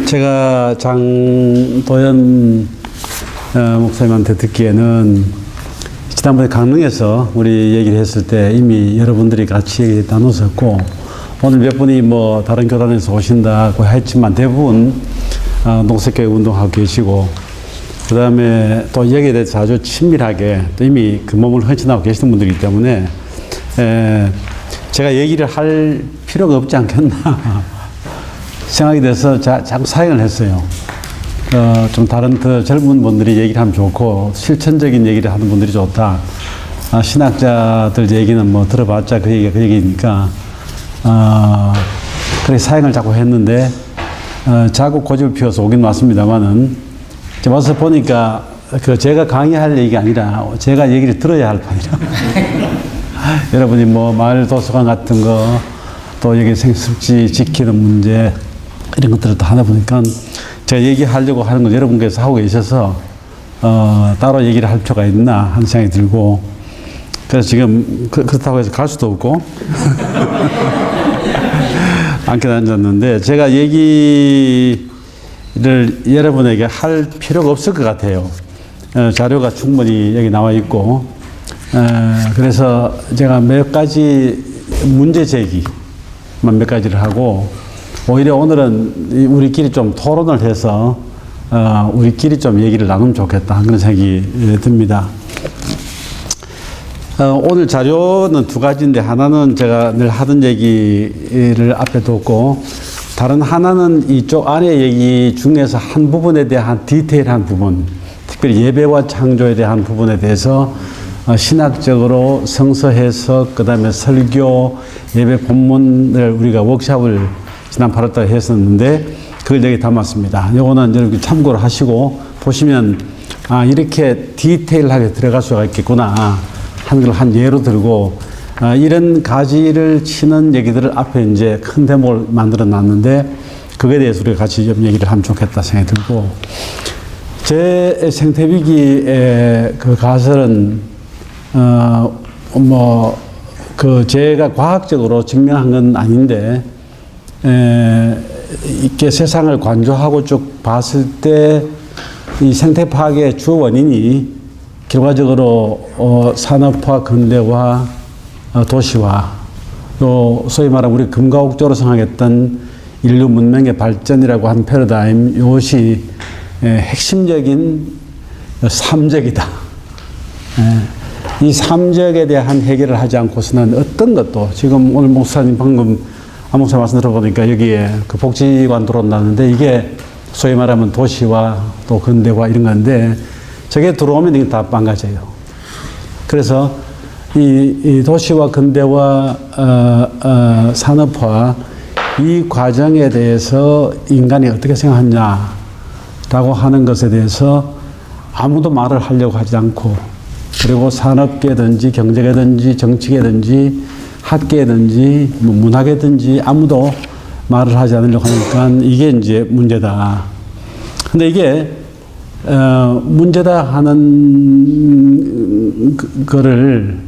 제가 장도연 목사님한테 듣기에는 지난번에 강릉에서 우리 얘기를 했을 때 이미 여러분들이 같이 나눴었고, 오늘 몇 분이 뭐 다른 교단에서 오신다고 했지만 대부분 농색교육 운동하고 계시고, 그 다음에 또 여기에 대해서 아주 친밀하게 또 이미 그 몸을 헌신하고 계시는 분들이기 때문에 제가 얘기를 할 필요가 없지 않겠나 생각이 돼서 자꾸 사행을 했어요. 좀 다른 더 젊은 분들이 얘기를 하면 좋고 실천적인 얘기를 하는 분들이 좋다. 신학자들 얘기는 뭐 들어봤자 그 얘기가 그 얘기니까 그래 사행을 자꾸 했는데 자꾸 고집을 피워서 오긴 왔습니다만은 와서 보니까 그 제가 강의할 얘기가 아니라 제가 얘기를 들어야 할 판이라. 여러분이 뭐 마을 도서관 같은 거 또 여기 생습지 지키는 문제 이런 것들을 또 하다 보니까 제가 얘기하려고 하는 건 여러분께서 하고 계셔서 따로 얘기를 할 필요가 있나 하는 생각이 들고, 그래서 지금 그렇다고 해서 갈 수도 없고 앉게 앉았는데 제가 얘기를 여러분에게 할 필요가 없을 것 같아요. 자료가 충분히 여기 나와 있고, 그래서 제가 몇 가지 문제 제기만 몇 가지를 하고, 오히려 오늘은 우리끼리 좀 토론을 해서 우리끼리 좀 얘기를 나누면 좋겠다 그런 생각이 듭니다. 오늘 자료는 두 가지인데, 하나는 제가 늘 하던 얘기를 앞에 뒀고, 다른 하나는 이쪽 안에 얘기 중에서 한 부분에 대한 디테일한 부분, 특별히 예배와 창조에 대한 부분에 대해서 신학적으로 성서 해석, 그 다음에 설교, 예배 본문을 우리가 워크숍을 지난 8월달에 했었는데 그걸 여기 담았습니다. 요거는 여러분 참고를 하시고 보시면 이렇게 디테일하게 들어갈 수가 있겠구나 하는 걸 한 예로 들고, 이런 가지를 치는 얘기들을 앞에 이제 큰 대목을 만들어 놨는데 그거에 대해서 우리가 같이 좀 얘기를 하면 좋겠다 생각이 들고, 제 생태위기의 그 가설은 제가 과학적으로 증명한 건 아닌데, 이렇게 세상을 관조하고 쭉 봤을 때 이 생태 파괴의 주 원인이 결과적으로 산업화, 근대화, 도시화, 또 소위 말하면 우리 금가옥조로 생각했던 인류 문명의 발전이라고 한 패러다임, 이것이 핵심적인 삼적이다. 이 삼적에 대한 해결을 하지 않고서는 어떤 것도, 지금 오늘 목사님 방금 안 목사 말씀 들어보니까 여기에 그 복지관 들어온다는데 이게 소위 말하면 도시화 또 근대화 이런 건데, 저게 들어오면 이게 다 망가져요. 그래서 이 도시화, 근대화, 산업화 이 과정에 대해서 인간이 어떻게 생각하냐라고 하는 것에 대해서 아무도 말을 하려고 하지 않고, 그리고 산업계든지 경제계든지 정치계든지 학계든지 뭐 문학계든지 아무도 말을 하지 않으려고 하니까 이게 이제 문제다. 근데 이게 문제다 하는 거를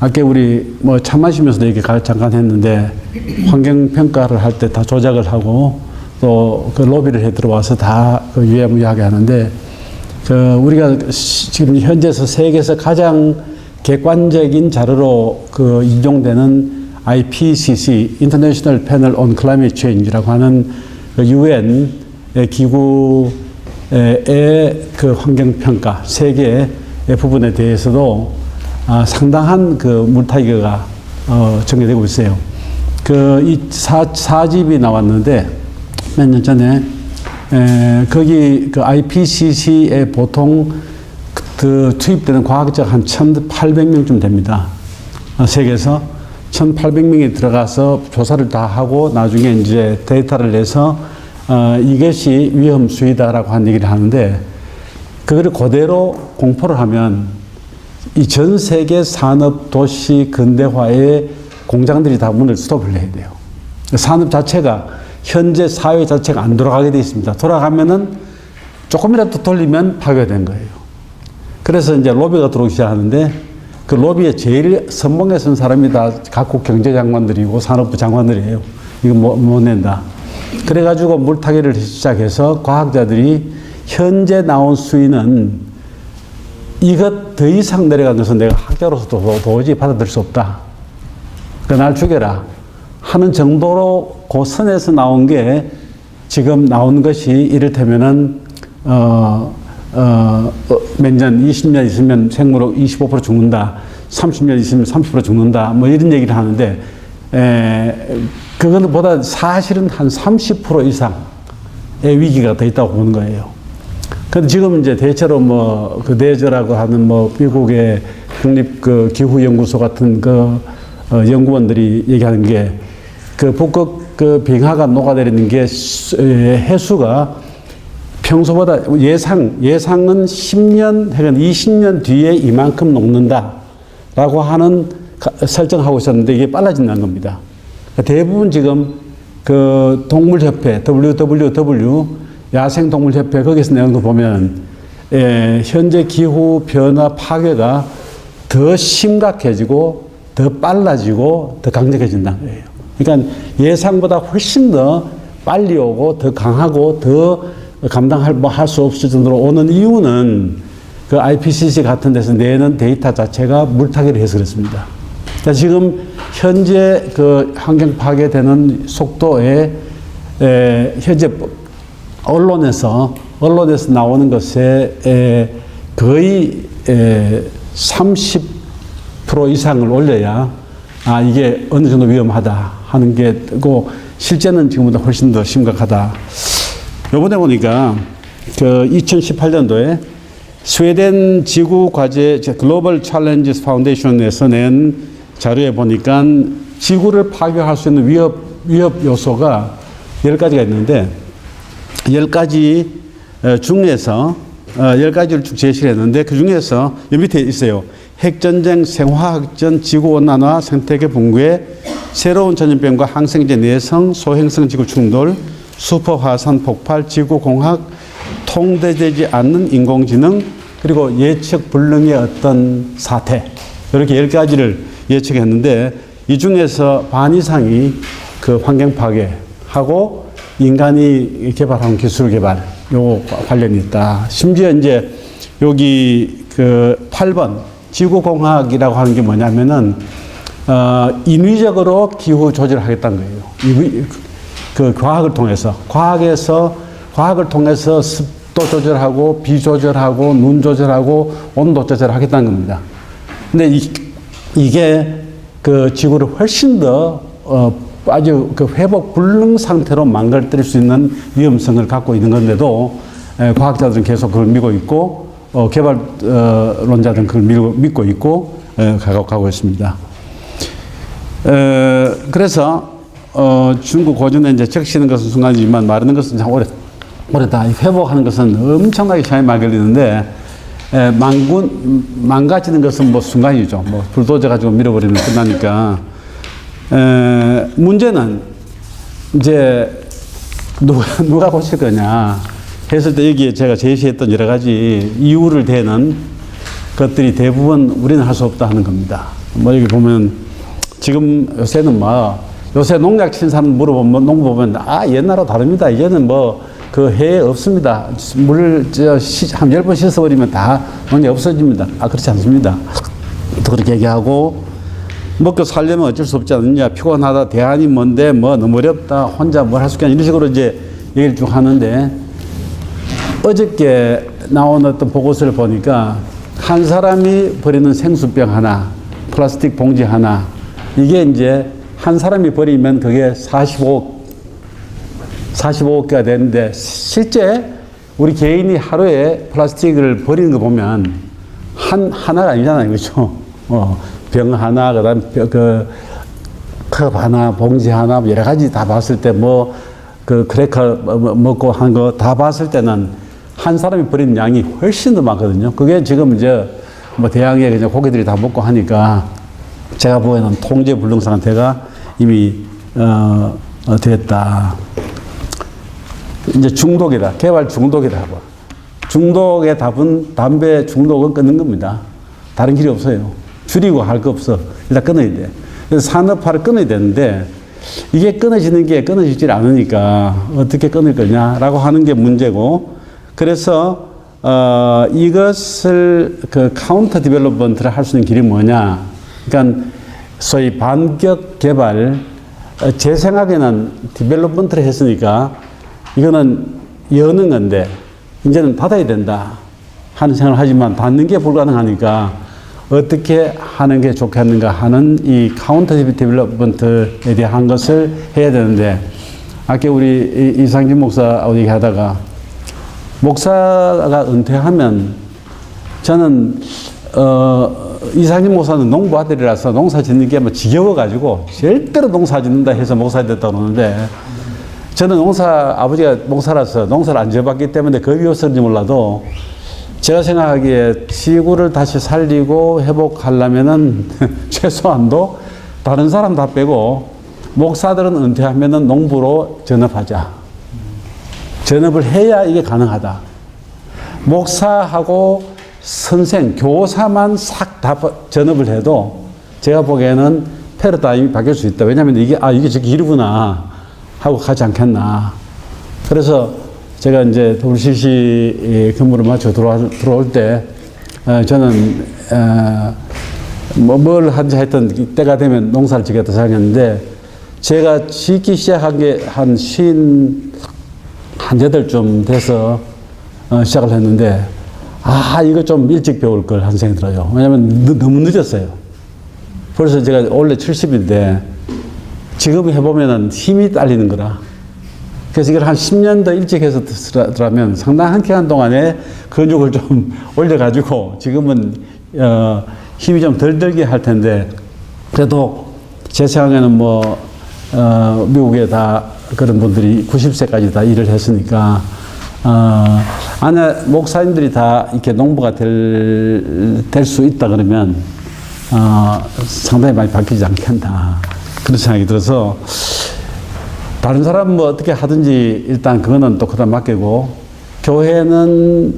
아까 우리 뭐 차 마시면서도 얘기 잠깐 했는데, 환경평가를 할 때 다 조작을 하고 또 그 로비를 해 들어와서 다 유야무야하게 하는데, 우리가 지금 현재서 세계에서 가장 객관적인 자료로 인용되는 IPCC, International Panel on Climate Change라고 하는 UN 기구의 그 환경평가, 세계의 부분에 대해서도 상당한 그 물타기가 전개되고 있어요. 이 4집이 나왔는데 몇 년 전에, 거기 그 IPCC에 보통 투입되는 과학자가 한 1,800명쯤 됩니다. 세계에서 1,800명이 들어가서 조사를 다 하고 나중에 이제 데이터를 내서 이것이 위험 수위다라고 한 얘기를 하는데, 그거를 그대로 공포를 하면 이 전 세계 산업, 도시, 근대화의 공장들이 다 문을 스톱을 해야 돼요. 산업 자체가, 현재 사회 자체가 안 돌아가게 되어 있습니다. 돌아가면은 조금이라도 돌리면 파괴된 거예요. 그래서 이제 로비가 들어오기 시작하는데, 그 로비에 제일 선봉에 선 사람이 다 각국 경제장관들이고 산업부 장관들이에요. 이거 못 낸다. 그래가지고 물타기를 시작해서 과학자들이 현재 나온 수위는 이것 더 이상 내려간 것은 내가 학자로서도 도저히 받아들일 수 없다. 그러니까 날 죽여라 하는 정도로 그 선에서 나온 게 지금 나온 것이 이를테면은 몇 년, 20년 있으면 생물로 25% 죽는다. 30년 있으면 30% 죽는다. 뭐 이런 얘기를 하는데 그거는 보다 사실은 한 30% 이상의 위기가 더 있다고 보는 거예요. 근데 지금 이제 대체로 뭐 그 내저라고 하는 뭐 미국의 국립 그 기후연구소 같은 그 연구원들이 얘기하는 게 그 북극 그 빙하가 녹아내리는 게 해수가 평소보다 예상은 10년 혹은 20년 뒤에 이만큼 녹는다라고 하는 설정하고 있었는데 이게 빨라진다는 겁니다. 대부분 지금 그 동물협회 WWW 야생동물협회 거기서 내용도 보면 현재 기후 변화 파괴가 더 심각해지고 더 빨라지고 더 강력해진다는 거예요. 그러니까 예상보다 훨씬 더 빨리 오고 더 강하고 더 감당할 수 없을 정도로 오는 이유는 그 IPCC 같은 데서 내는 데이터 자체가 물타기를 해서 그렇습니다. 그러니까 지금 현재 그 환경 파괴되는 속도에 현재 언론에서 나오는 것에 거의 30% 이상을 올려야 이게 어느 정도 위험하다 하는 게고 실제는 지금보다 훨씬 더 심각하다. 요번에 보니까 그 2018년도에 스웨덴 지구 과제 글로벌 챌린지스 파운데이션에서 낸 자료에 보니까 지구를 파괴할 수 있는 위협 요소가 10가지가 있는데 10가지 중에서 10가지를 쭉 제시를 했는데 그 중에서 이 밑에 있어요. 핵전쟁, 생화학전, 지구온난화, 생태계 붕괴, 새로운 전염병과 항생제 내성, 소행성 지구 충돌, 슈퍼화산 폭발, 지구공학, 통제되지 않는 인공지능, 그리고 예측 불능의 어떤 사태. 이렇게 10가지를 예측했는데 이 중에서 반 이상이 그 환경 파괴하고 인간이 개발한 기술 개발, 요 관련이 있다. 심지어 이제 여기 그 8번 지구공학이라고 하는 게 뭐냐면은, 인위적으로 기후 조절을 하겠다는 거예요. 그 과학을 통해서. 과학을 통해서 습도 조절하고, 비 조절하고, 눈 조절하고, 온도 조절을 하겠다는 겁니다. 근데 이게 그 지구를 훨씬 더, 아주 그 회복 불능 상태로 망가뜨릴 수 있는 위험성을 갖고 있는 건데도 과학자들은 계속 그걸 믿고 있고 개발론자들은 그걸 믿고 있고 가고 있습니다. 그래서 중국 고전에 이제 적시는 것은 순간이지만 마르는 것은 참 오래다. 회복하는 것은 엄청나게 시간이 많이 걸리는데 망가지는 것은 뭐 순간이죠. 뭐 불도저 가지고 밀어버리면 끝나니까. 문제는 이제 누가 고칠 거냐 했을 때 여기에 제가 제시했던 여러 가지 이유를 대는 것들이 대부분 우리는 할 수 없다 하는 겁니다. 뭐 여기 보면 지금 요새는 요새 농약 친 사람 물어보면 농부 보면 옛날하고 다릅니다. 이제는 뭐 그 해에 없습니다. 물을 한 10번 씻어버리면 다 농약 없어집니다. 그렇지 않습니다. 또 그렇게 얘기하고 먹고 살려면 어쩔 수 없지 않느냐. 피곤하다. 대안이 뭔데 뭐 너무 어렵다. 혼자 뭘 할 수 있겠냐. 이런 식으로 이제 얘기를 쭉 하는데 어저께 나온 어떤 보고서를 보니까 한 사람이 버리는 생수병 하나, 플라스틱 봉지 하나, 이게 이제 한 사람이 버리면 그게 45억개가 되는데 실제 우리 개인이 하루에 플라스틱을 버리는 거 보면 하나가 아니잖아요. 그렇죠? 병 하나, 그다음 컵 하나, 봉지 하나, 여러 가지 다 봤을 때 그 크래커 먹고 한 거 다 봤을 때는 한 사람이 버리는 양이 훨씬 더 많거든요. 그게 지금 이제 대양에 그냥 고기들이 다 먹고 하니까 제가 보기에는 통제 불능 상태가 이미 됐다. 이제 중독이다. 개발 중독이다 하고. 중독의 답은 담배 중독은 끊는 겁니다. 다른 길이 없어요. 줄이고 할 거 없어. 일단 끊어야 돼. 그래서 산업화를 끊어야 되는데 이게 끊어지는 게 끊어지질 않으니까 어떻게 끊을 거냐라고 하는 게 문제고, 그래서 이것을 그 카운터 디벨롭먼트를 할 수 있는 길이 뭐냐. 그러니까 소위 반격 개발, 제 생각에는 디벨롭먼트를 했으니까 이거는 여는 건데 이제는 닫아야 된다 하는 생각을 하지만 닫는 게 불가능하니까 어떻게 하는 게 좋겠는가 하는 이 카운터 디벨롭먼트에 대한 것을 해야 되는데, 아까 우리 이상진 목사하고 얘기하다가 목사가 은퇴하면 저는 이상진 목사는 농부 아들이라서 농사 짓는 게 뭐 지겨워가지고 절대로 농사 짓는다 해서 목사 됐다고 그러는데, 저는 아버지가 목사라서 농사를 안 지어봤기 때문에 겁이 없었는지 몰라도 제가 생각하기에 지구를 다시 살리고 회복하려면은 최소한도 다른 사람 다 빼고 목사들은 은퇴하면은 농부로 전업하자. 전업을 해야 이게 가능하다. 목사하고 선생, 교사만 싹 다 전업을 해도 제가 보기에는 패러다임이 바뀔 수 있다. 왜냐하면 이게 저 길구나 하고 가지 않겠나. 그래서 제가 이제 WCC 근무를 마쳐 들어올 때, 저는, 뭘 하든지 하여튼 때가 되면 농사를 짓겠다 생각했는데, 제가 짓기 시작한 게 한 58쯤 돼서, 시작을 했는데, 이거 좀 일찍 배울 걸 하는 생각이 들어요. 왜냐면 너무 늦었어요. 벌써 제가 원래 70인데, 지금 해보면은 힘이 딸리는 거라. 그래서 이걸 한 10년 더 일찍 해서 들어가면 상당한 기간 동안에 근육을 좀 올려가지고 지금은, 힘이 좀 덜 들게 할 텐데, 그래도 제 생각에는 미국에 다 그런 분들이 90세까지 다 일을 했으니까, 목사님들이 다 이렇게 농부가 될 수 있다 그러면, 상당히 많이 바뀌지 않겠나. 그런 생각이 들어서, 다른 사람 어떻게 하든지 일단 그거는 또 그다음 맡기고, 교회는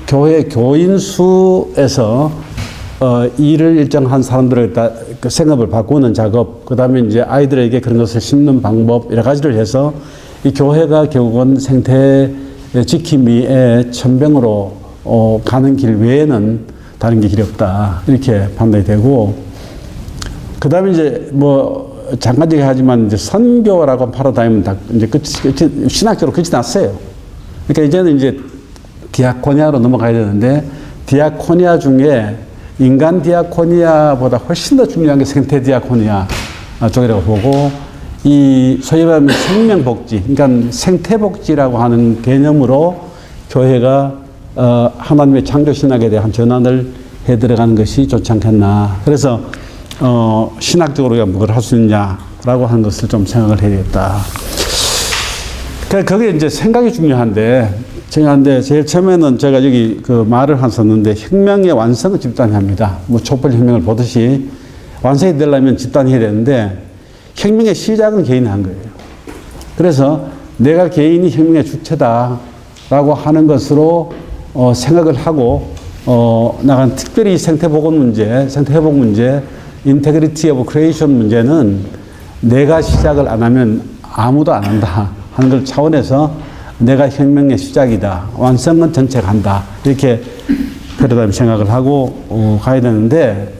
교회 교인 수에서 일을 일정한 사람들을 그 생업을 바꾸는 작업, 그 다음에 이제 아이들에게 그런 것을 심는 방법, 여러 가지를 해서 이 교회가 결국은 생태 지킴이의 천병으로 가는 길 외에는 다른 게 길이 없다. 이렇게 판단이 되고, 그 다음에 이제 잠깐 얘기하지만 이제 선교라고 파라다임은 다 이제 신학적으로 끝이 났어요. 그러니까 이제는 이제 디아코니아로 넘어가야 되는데, 디아코니아 중에 인간 디아코니아보다 훨씬 더 중요한 게 생태 디아코니아 쪽이라고 보고, 이 소위 말하면 생명복지, 그러니까 생태복지라고 하는 개념으로 교회가 하나님의 창조신학에 대한 전환을 해 들어가는 것이 좋지 않겠나. 그래서 신학적으로 우리가 뭘 할 수 있냐라고 하는 것을 좀 생각을 해야겠다. 그게 이제 생각이 중요한데, 제일 처음에는 제가 여기 그 말을 썼는데, 혁명의 완성은 집단이 합니다. 촛불혁명을 보듯이 완성이 되려면 집단이 해야 되는데, 혁명의 시작은 개인이 한 거예요. 그래서 내가 개인이 혁명의 주체다라고 하는 것으로 생각을 하고 나간, 특별히 생태보건 문제, 생태회복 문제, 인테그리티 오브 크리에이션 문제는 내가 시작을 안 하면 아무도 안 한다 하는 걸 차원에서 내가 혁명의 시작이다, 완성은 전체가 한다, 이렇게 패러다임 생각을 하고 가야 되는데,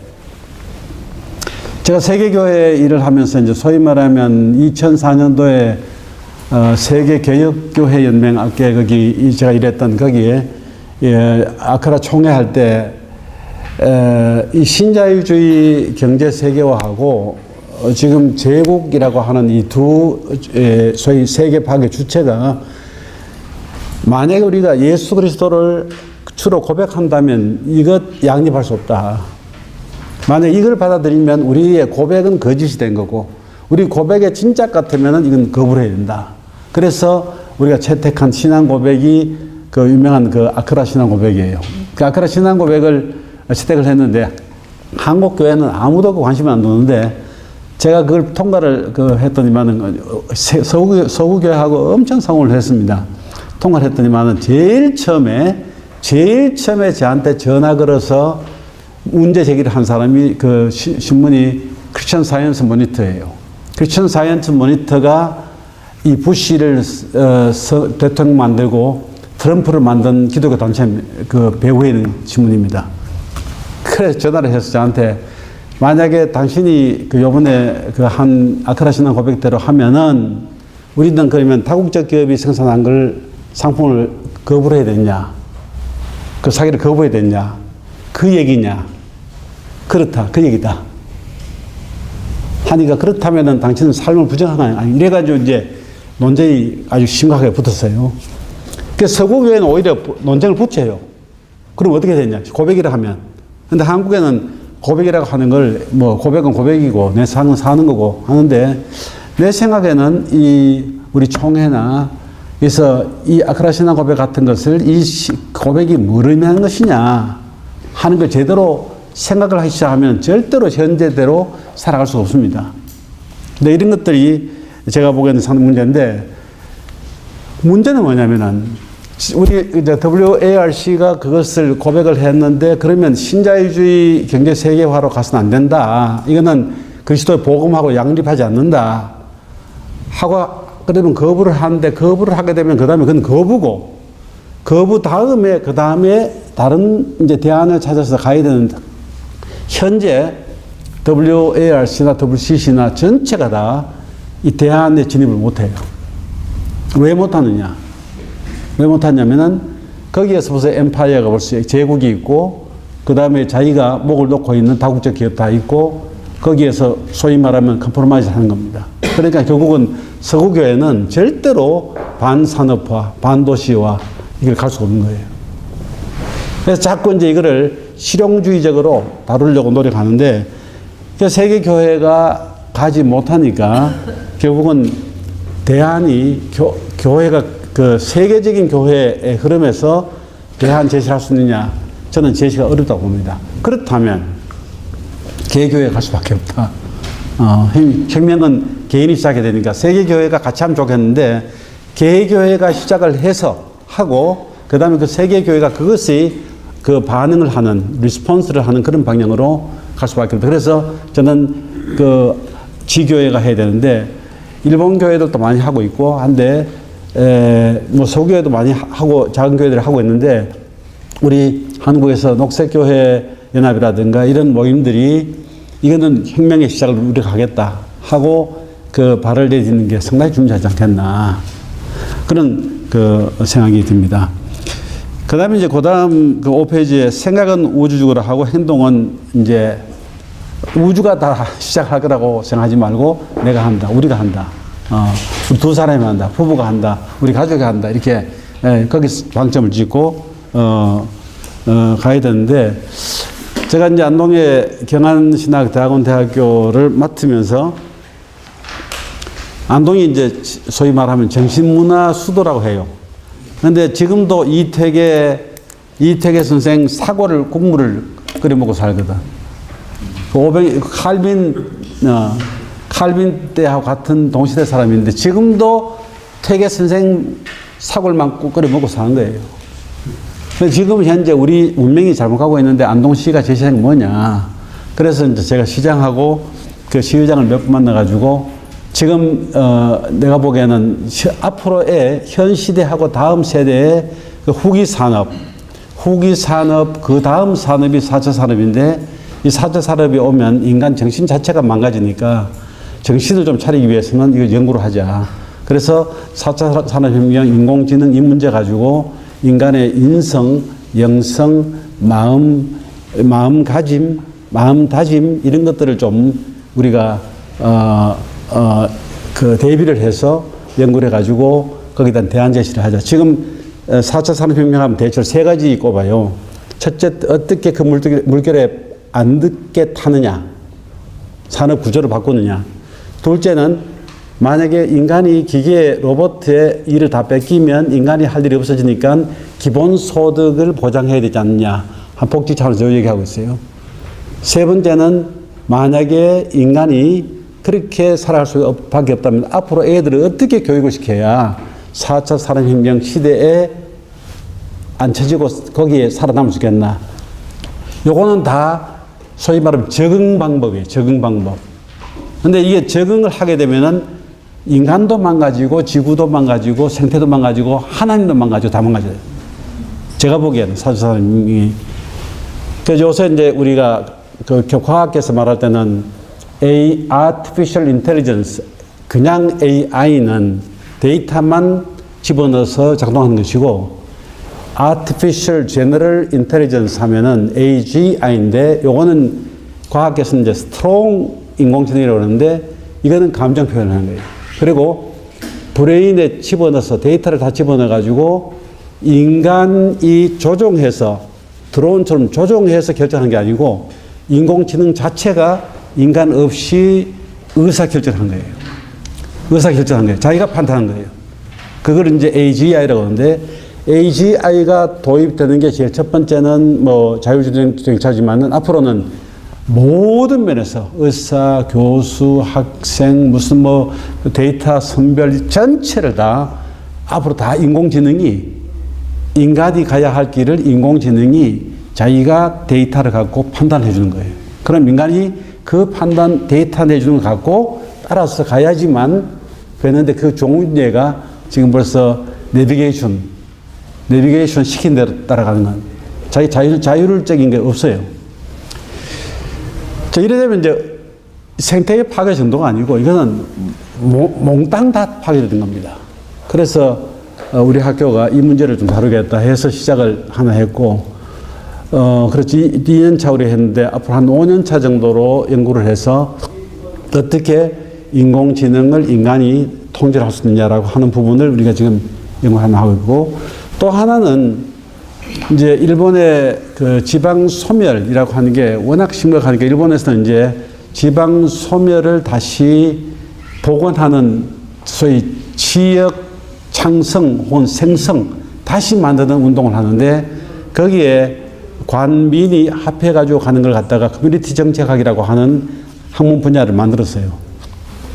제가 세계교회 일을 하면서 이제 소위 말하면 2004년도에 세계교역교회 연맹, 아까 거기 제가 일했던 거기에 아크라 총회할 때 이 신자유주의 경제 세계화하고 지금 제국이라고 하는 이 두 소위 세계 파괴 주체가, 만약에 우리가 예수 그리스도를 주로 고백한다면 이것 양립할 수 없다. 만약 이걸 받아들이면 우리의 고백은 거짓이 된 거고, 우리 고백의 진짜 같으면 이건 거부를 해야 된다. 그래서 우리가 채택한 신앙 고백이 그 유명한 그 아크라 신앙 고백이에요. 그 아크라 신앙 고백을 채택을 했는데, 한국 교회는 아무도 관심을 안 두는데, 제가 그걸 통과를 했더니만은 서구 교회하고 엄청 상호를 했습니다. 통과를 했더니만은 제일 처음에 저한테 전화 걸어서 문제 제기를 한 사람이, 그 신문이 크리스천 사이언스 모니터예요. 크리스천 사이언스 모니터가 이 부시를 대통령 만들고 트럼프를 만든 기독교 단체 그 배후에 있는 신문입니다. 그래서 전화를 해서 저한테 만약에 당신이 그 요번에 그 한 아크라 신앙 고백대로 하면은 우리는 그러면 다국적 기업이 생산한 걸 상품을 거부를 해야 되냐? 그 사기를 거부해야 되냐? 그 얘기냐? 그렇다. 그 얘기다. 하니까 그렇다면은 당신은 삶을 부정하나? 아니, 이래가지고 이제 논쟁이 아주 심각하게 붙었어요. 그래서 서구교회는 오히려 논쟁을 붙여요. 그럼 어떻게 되냐? 고백이라 하면. 근데 한국에는 고백이라고 하는 걸 뭐 고백은 고백이고 내 사는 사는 거고 하는데 내 생각에는 이 우리 총회나 그래서 이 아크라 신앙 고백 같은 것을 이 고백이 뭘 의미하는 것이냐 하는 걸 제대로 생각을 하기 시작하면 절대로 현재대로 살아갈 수가 없습니다. 근데 이런 것들이 제가 보기에는 상당히 문제인데 문제는 뭐냐면은 우리 이제 WARC가 그것을 고백을 했는데 그러면 신자유주의 경제 세계화로 가서는 안 된다. 이거는 그리스도의 복음하고 양립하지 않는다. 하고 그러면 거부를 하는데 거부를 하게 되면 그 다음에 그건 거부고 거부 다음에 그 다음에 다른 이제 대안을 찾아서 가야 되는데 현재 WARC나 WCC나 전체가 다 이 대안에 진입을 못해요. 왜 못하느냐? 왜 못하냐면은 거기에서 벌써 엠파이어가 벌써 제국이 있고 그 다음에 자기가 목을 놓고 있는 다국적 기업 다 있고 거기에서 소위 말하면 컴프로마이즈 하는 겁니다. 그러니까 결국은 서구교회는 절대로 반산업화, 반도시화 이걸 갈 수가 없는 거예요. 그래서 자꾸 이제 이거를 실용주의적으로 다루려고 노력하는데 세계교회가 가지 못하니까 결국은 대안이 교회가 그 세계적인 교회의 흐름에서 대안 제시할 수 있느냐 저는 제시가 어렵다고 봅니다. 그렇다면 개교회에 갈 수밖에 없다. 혁명은 개인이 시작해야 되니까 세계교회가 같이 하면 좋겠는데 개교회가 시작을 해서 하고 그 다음에 그 세계교회가 그것이 그 반응을 하는 리스폰스를 하는 그런 방향으로 갈 수밖에 없다. 그래서 저는 그 지교회가 해야 되는데 일본 교회들도 많이 하고 있고 한데 뭐 소교회도 많이 하고 작은 교회들이 하고 있는데 우리 한국에서 녹색교회 연합이라든가 이런 모임들이 이거는 혁명의 시작을 우리가 하겠다 하고 그 발을 내딛는 게 상당히 중요하지 않겠나 그런 그 생각이 듭니다. 그 다음에 이제 그 다음 그 5페이지에 생각은 우주적으로 하고 행동은 이제 우주가 다 시작할 거라고 생각하지 말고 내가 한다, 우리가 한다. 우리 두 사람이 한다, 부부가 한다, 우리 가족이 한다. 이렇게 거기서 방점을 짓고 가야 되는데 제가 이제 안동의 경안신학대학원대학교를 맡으면서 안동이 이제 소위 말하면 정신문화 수도라고 해요. 그런데 지금도 이태계 선생 사골을 국물을 끓여 먹고 살거든. 칼빈 때하고 같은 동시대 사람인데 지금도 퇴계 선생 사골만 끓여 먹고 사는 거예요. 지금 현재 우리 운명이 잘못 가고 있는데 안동시가 제시한 게 뭐냐. 그래서 이제 제가 시장하고 그 시의장을 몇 번 만나가지고 지금 내가 보기에는 앞으로의 현 시대하고 다음 세대의 그 후기 산업 그 다음 산업이 4차 산업인데 이 4차 산업이 오면 인간 정신 자체가 망가지니까 정신을 좀 차리기 위해서는 이걸 연구를 하자. 그래서 4차 산업혁명, 인공지능 이 문제 가지고 인간의 인성, 영성, 마음가짐, 마음다짐 이런 것들을 좀 우리가 그 대비를 해서 연구를 해가지고 거기다 대안 제시를 하자. 지금 4차 산업혁명하면 대체로 세 가지 꼽아요. 첫째, 어떻게 그 물결에 안 듣게 타느냐, 산업 구조를 바꾸느냐. 둘째는 만약에 인간이 기계 로봇의 일을 다 뺏기면 인간이 할 일이 없어지니까 기본소득을 보장해야 되지 않느냐. 한 복지 차원에서 얘기하고 있어요. 세 번째는 만약에 인간이 그렇게 살아갈 수밖에 없다면 앞으로 애들을 어떻게 교육을 시켜야 4차 산업혁명 시대에 안 처지고 거기에 살아남을 수 있겠나. 요거는 다 소위 말하면 적응 방법이에요. 적응 방법. 근데 이게 적응을 하게 되면은 인간도 망가지고 지구도 망가지고 생태도 망가지고 하나님도 망가지고 다 망가져요. 제가 보기에는 사주사님이. 그래서 요새 이제 우리가 그 과학계에서 말할 때는 Artificial Intelligence, 그냥 AI는 데이터만 집어넣어서 작동하는 것이고, Artificial General Intelligence 하면은 AGI인데, 요거는 과학계에서 이제 Strong 인공지능이라고 그러는데, 이거는 감정 표현을 하는 거예요. 그리고 브레인에 집어넣어서 데이터를 다 집어넣어가지고 인간이 조종해서 드론처럼 조종해서 결정하는 게 아니고 인공지능 자체가 인간 없이 의사결정하는 거예요. 의사결정하는 거예요. 자기가 판단하는 거예요. 그걸 이제 AGI라고 하는데, AGI가 도입되는 게 제일 첫 번째는 뭐 자율주행차지만은 앞으로는 모든 면에서 의사, 교수, 학생, 무슨 뭐 데이터 선별 전체를 다 앞으로 다 인공지능이, 인간이 가야 할 길을 인공지능이 자기가 데이터를 갖고 판단해 주는 거예요. 그럼 인간이 그 판단 데이터 내주는 걸 갖고 따라서 가야지만 되는데, 그 종류가 지금 벌써 내비게이션 시킨 대로 따라가는 건 자기 자율적인 게 없어요. 자, 이래 되면 이제 생태계 파괴 정도가 아니고 이거는 몽땅 다 파괴된 겁니다. 그래서 우리 학교가 이 문제를 좀 다루겠다 해서 시작을 하나 했고, 그렇지 2년차 우리 했는데 앞으로 한 5년차 정도로 연구를 해서 어떻게 인공지능을 인간이 통제를 할 수 있느냐라고 하는 부분을 우리가 지금 연구를 하나 하고 있고, 또 하나는 이제 일본의 그 지방 소멸이라고 하는 게 워낙 심각하니까 일본에서는 이제 지방 소멸을 다시 복원하는 소위 지역 창성 혹은 생성 다시 만드는 운동을 하는데, 거기에 관민이 합해가지고 가는 걸 갖다가 커뮤니티 정책학이라고 하는 학문 분야를 만들었어요.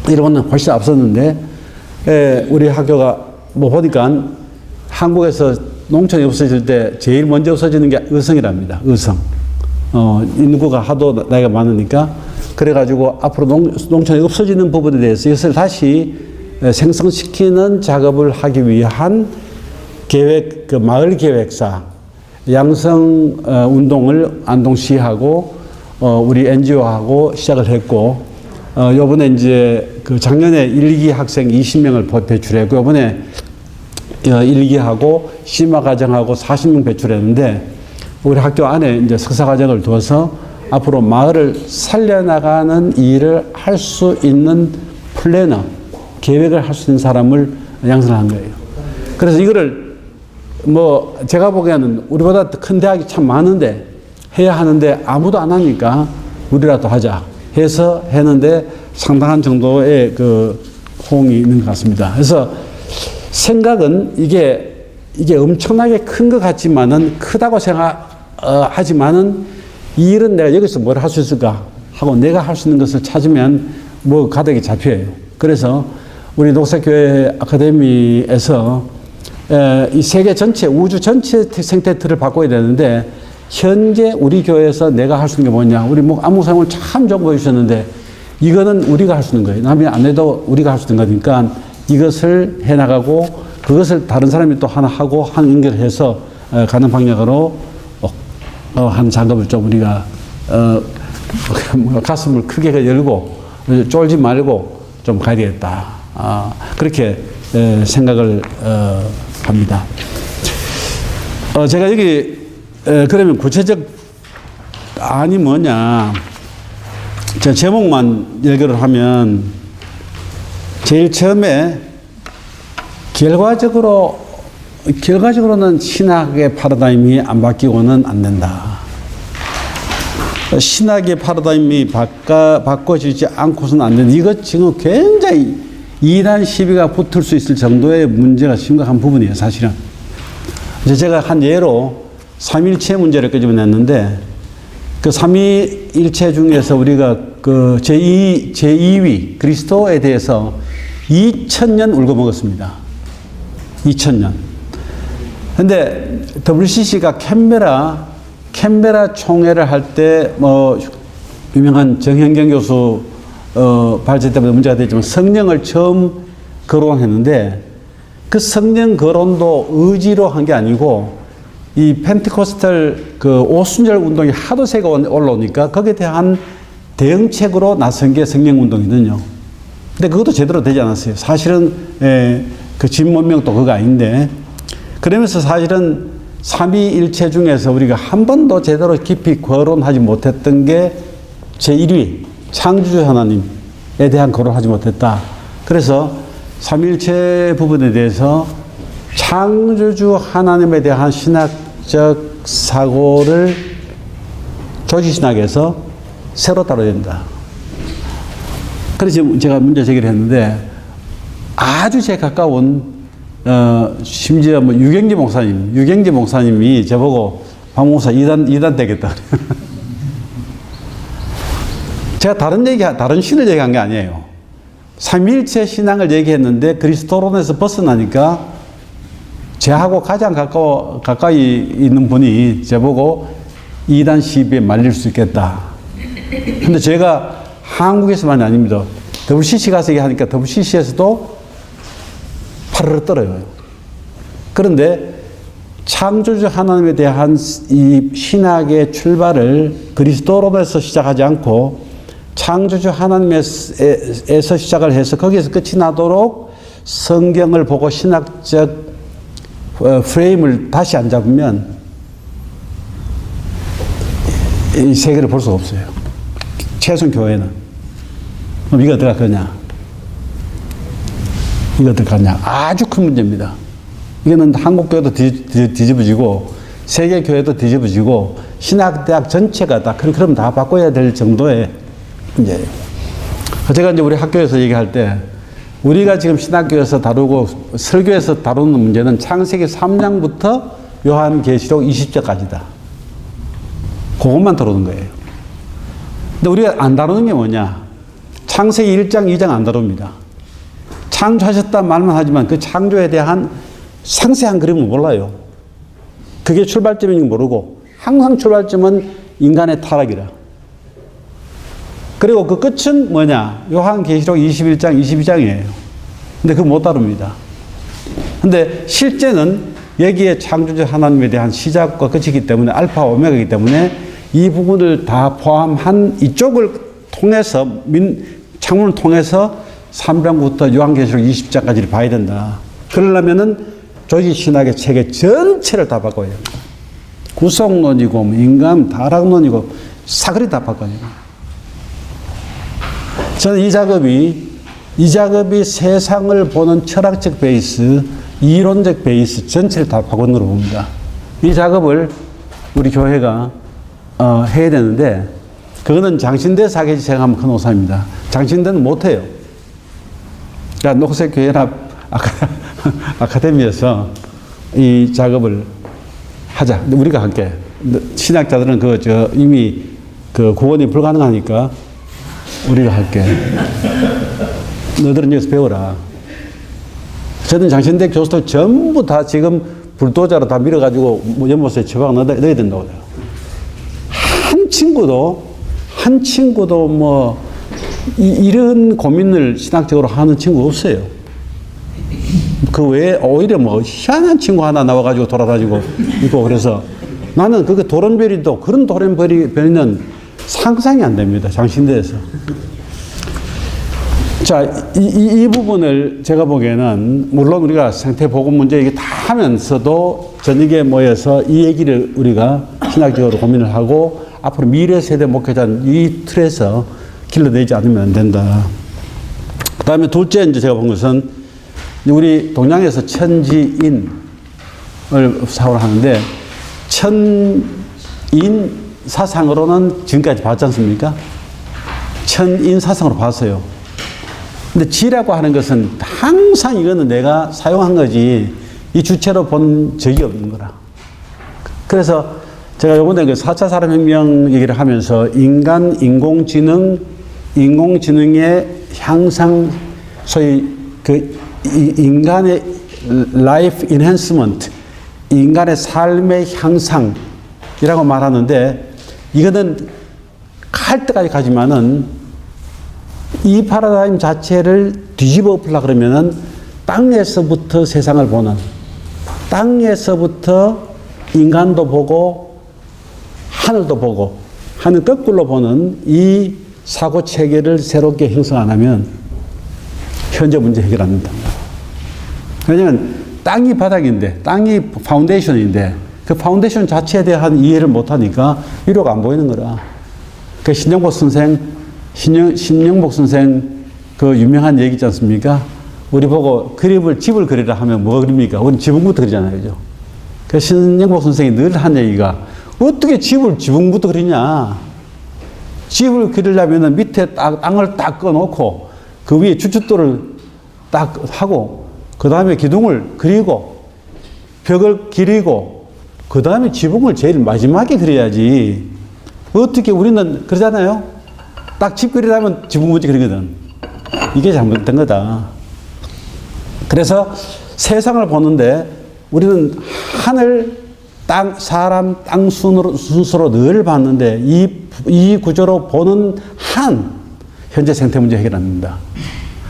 일본은 훨씬 앞섰는데, 우리 학교가 뭐 보니까 한국에서 농촌이 없어질 때 제일 먼저 없어지는 게 의성이랍니다. 의성. 인구가 하도 나이가 많으니까. 그래가지고 앞으로 농촌이 없어지는 부분에 대해서 이것을 다시 생성시키는 작업을 하기 위한 계획, 그 마을 계획사, 양성 운동을 안동시하고 우리 NGO하고 시작을 했고, 요번에 이제 그 작년에 1, 2기 학생 20명을 배출했고, 요번에 1, 2기하고 심화과정하고 40명 배출했는데, 우리 학교 안에 이제 석사과정을 두어서 앞으로 마을을 살려나가는 일을 할 수 있는 플래너, 계획을 할 수 있는 사람을 양성한 거예요. 그래서 이거를 뭐 제가 보기에는 우리보다 큰 대학이 참 많은데 해야 하는데 아무도 안 하니까 우리라도 하자 해서 했는데 상당한 정도의 그 호응이 있는 것 같습니다. 그래서 생각은 이게 엄청나게 큰 것 같지만은, 크다고 생각하지만은 이 일은 내가 여기서 뭘 할 수 있을까 하고 내가 할 수 있는 것을 찾으면 뭐 가닥이 잡혀요. 그래서 우리 녹색교회 아카데미에서 이 세계 전체, 우주 전체 생태 틀을 바꿔야 되는데, 현재 우리 교회에서 내가 할 수 있는 게 뭐냐. 우리 뭐 안목사님을 참 좋은 거 해주셨는데, 이거는 우리가 할 수 있는 거예요. 남이 안 해도 우리가 할 수 있는 거니까 이것을 해나가고, 그것을 다른 사람이 또 하나 하고 한 연결해서 가는 방향으로 한 작업을 좀 우리가 가슴을 크게 열고 쫄지 말고 좀 가야 되겠다. 그렇게 생각을 합니다. 제가 여기 그러면 구체적 안이 뭐냐. 제 제목만 얘기를 하면, 제일 처음에 결과적으로는 신학의 파라다임이 안 바뀌고는 안 된다. 신학의 파라다임이 바꿔지지 않고서는 안 된다. 이거 지금 굉장히 이단 시비가 붙을 수 있을 정도의 문제가 심각한 부분이에요, 사실은. 제가 한 예로 삼위일체 문제를 끄집어냈는데, 그 삼위일체 중에서 우리가 그 제2위 그리스도에 대해서 2000년 울고 먹었습니다. 2000년. 근데 WCC가 캔베라 총회를 할 때 뭐 유명한 정현경 교수 발제 때문에 문제가 됐지만 성령을 처음 거론했는데 그 성령 거론도 의지로 한 게 아니고 이 펜테코스탈 그 오순절 운동이 하도 세가 올라오니까 거기에 대한 대응책으로 나선 게 성령 운동이거든요. 근데 그것도 제대로 되지 않았어요. 사실은 그 진문명도 그거 아닌데 그러면서 사실은 삼위일체 중에서 우리가 한 번도 제대로 깊이 거론하지 못했던 게 제1위 창조주 하나님에 대한 거론하지 못했다. 그래서 삼위일체 부분에 대해서 창조주 하나님에 대한 신학적 사고를 조지신학에서 새로 다뤄야 된다. 그래서 제가 문제 제기를 했는데 아주 제 가까운 심지어 뭐 유경재 목사님이 저보고 박 목사 이단 되겠다. 제가 다른 신을 얘기한 게 아니에요. 삼위일체 신앙을 얘기했는데 그리스도론에서 벗어나니까 제하고 가장 가까이 있는 분이 저보고 이단 시비에 말릴 수 있겠다. 근데 제가 한국에서만이 아닙니다. WCC 가서 얘기하니까 WCC에서도 파르르 떨어요. 그런데 창조주 하나님에 대한 이 신학의 출발을 그리스도로에서 시작하지 않고 창조주 하나님에서 시작을 해서 거기에서 끝이 나도록 성경을 보고 신학적 프레임을 다시 안 잡으면 이 세계를 볼 수가 없어요. 최소한 교회는. 그럼 이거 어떻게 할 거냐? 이거 어떻게 하냐? 아주 큰 문제입니다. 이거는 한국 교회도 뒤집어지고 세계 교회도 뒤집어지고 신학대학 전체가 다 그럼 다 바꿔야 될 정도의 문제예요. 제가 이제 우리 학교에서 얘기할 때 우리가 지금 신학교에서 다루고 설교에서 다루는 문제는 창세기 3장부터 요한계시록 20장까지다. 그것만 다루는 거예요. 근데 우리가 안 다루는 게 뭐냐? 창세기 1장, 2장 안 다룹니다. 창조하셨다 말만 하지만 그 창조에 대한 상세한 그림은 몰라요. 그게 출발점인 줄 모르고 항상 출발점은 인간의 타락이라. 그리고 그 끝은 뭐냐? 요한계시록 21장, 22장이에요. 근데 그거 못 다룹니다. 근데 실제는 여기에 창조주 하나님에 대한 시작과 끝이기 때문에 알파 오메가이기 때문에 이 부분을 다 포함한 이쪽을 통해서 창문을 통해서 3장부터 요한계시록 20장까지를 봐야 된다. 그러려면은 조지 신학의 체계 전체를 다 바꿔야 됩니다. 구속론이고 인간 타락론이고 사거리 다 바꿔야 됩니다. 저는 이 작업이 세상을 보는 철학적 베이스, 이론적 베이스 전체를 다 바꾼다고 봅니다. 이 작업을 우리 교회가 해야 되는데 그거는 장신대 사계지 생각하면 큰 오산입니다. 장신대는 못해요. 그러니까 녹색교회나 아카데미에서 이 작업을 하자. 우리가 할게. 신학자들은 이미 구원이 불가능하니까 우리가 할게. 너희들은 여기서 배워라. 저는 장신대 교수들 전부 다 지금 불도저로 다 밀어가지고 연못에 처박 넣어야 된다고 해요. 한 친구도 뭐 이런 고민을 신학적으로 하는 친구 없어요. 그 외에 오히려 뭐 희한한 친구 하나 나와가지고 돌아다니고 있고 그래서 나는 그게 도련변이도 그런 도련변이는 상상이 안 됩니다. 장신대에서. 자, 이 부분을 제가 보기에는 물론 우리가 생태보건 문제 얘기 다 하면서도 저녁에 모여서 이 얘기를 우리가 신학적으로 고민을 하고 앞으로 미래 세대 목회자는 이 틀에서 길러내지 않으면 안 된다. 그 다음에 둘째 이제 제가 본 것은 우리 동양에서 천지인을 사고를 하는데 천인 사상으로는 지금까지 봤지 않습니까? 천인 사상으로 봤어요. 근데 지라고 하는 것은 항상 이거는 내가 사용한 거지 이 주체로 본 적이 없는 거라. 그래서 제가 요번에 그 4차 산업혁명 얘기를 하면서 인공지능의 향상, 소위 인간의 라이프 인핸스먼트, 인간의 삶의 향상이라고 말하는데 이거는 갈 때까지 가지만은 이 패러다임 자체를 뒤집어 엎으려 그러면은 땅에서부터 세상을 보는, 땅에서부터 인간도 보고 하늘도 보고 하는 거꾸로 보는 이 사고 체계를 새롭게 형성 안 하면 현재 문제 해결 안 된다. 왜냐하면 땅이 바닥인데, 땅이 파운데이션인데 그 파운데이션 자체에 대한 이해를 못 하니까 위로가 안 보이는 거라. 그 신영복 선생 그 유명한 얘기 있지 않습니까? 우리 보고 집을 그리라 하면 뭐 그립니까? 우리 지붕부터 그리잖아요. 그죠? 그 신영복 선생이 늘 한 얘기가 어떻게 지붕부터 그리냐? 집을 그리려면 밑에 땅을 딱 꺼놓고 그 위에 주춧돌을 딱 하고 그 다음에 기둥을 그리고 벽을 기리고 그 다음에 지붕을 제일 마지막에 그려야지. 어떻게 우리는 그러잖아요. 딱 집 그리려면 지붕 먼저 그리거든. 이게 잘못된 거다. 그래서 세상을 보는데 우리는 하늘, 땅, 사람, 땅 순서로 늘 봤는데 이 구조로 보는 한 현재 생태 문제 해결 안 된다.